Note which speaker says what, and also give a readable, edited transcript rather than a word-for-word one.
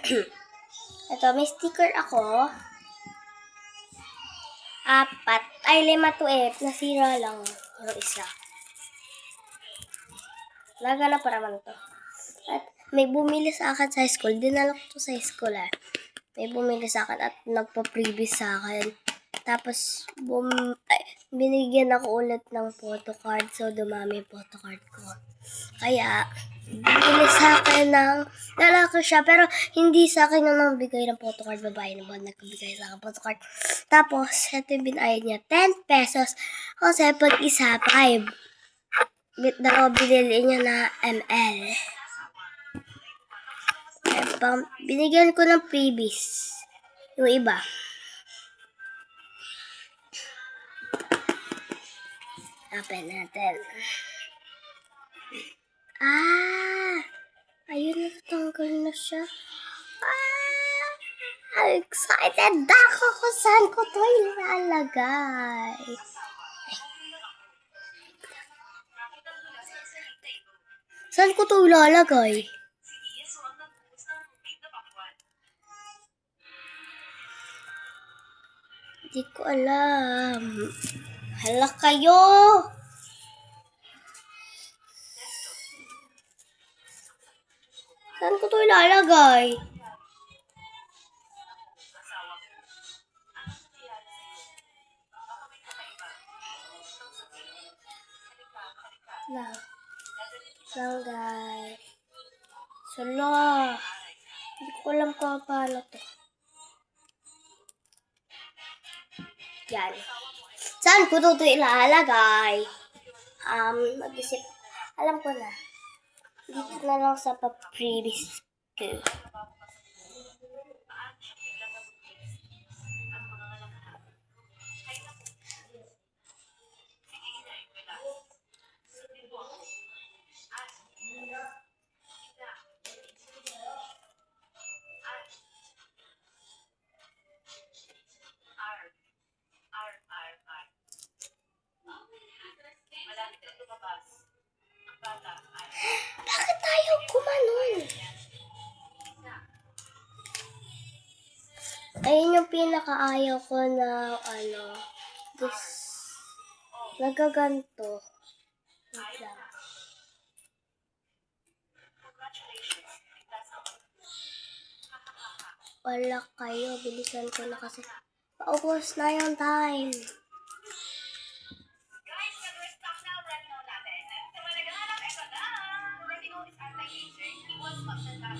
Speaker 1: Ito, may sticker ako. 5 to nasira lang yung isa. Nagana pa naman to. At may bumili sa akin sa school. Dinala ko to sa school May bumili sa akin at nagpa-freebie sa akin. Tapos, binigyan ako ulit ng photocard. So, dumami yung photocard ko. Kaya, bumili sa akin ng lalaki siya. Pero, hindi sa akin yung nagbigay ng photocard. Babae naman nagbigay sa akin photocard. Tapos, ito yung binayad niya. 10 pesos. Kasi, pag isa, 5. Dalawa binili niya na ML. Binigyan ko ng freebies. Yung iba. Open natin. Ayun, natanggal na siya. Excited ako kung saan ko to ilalagay. Saan ko to ilalagay? Hindi ko alam. Hala kayo! Saan ko to ilalagay? Lang guys. Sala. Hindi ko alam kung paano to. Yan. Saan ko to ilalagay? Mag-isip. Alam ko na. Dito na lang sa pa-previous ko. Bakit tayo kumanon? Ayun yung pinakaayaw ko na this nagaganto. Wait lang. Wala kayo, bilisan ko na kasi paubos na yung time.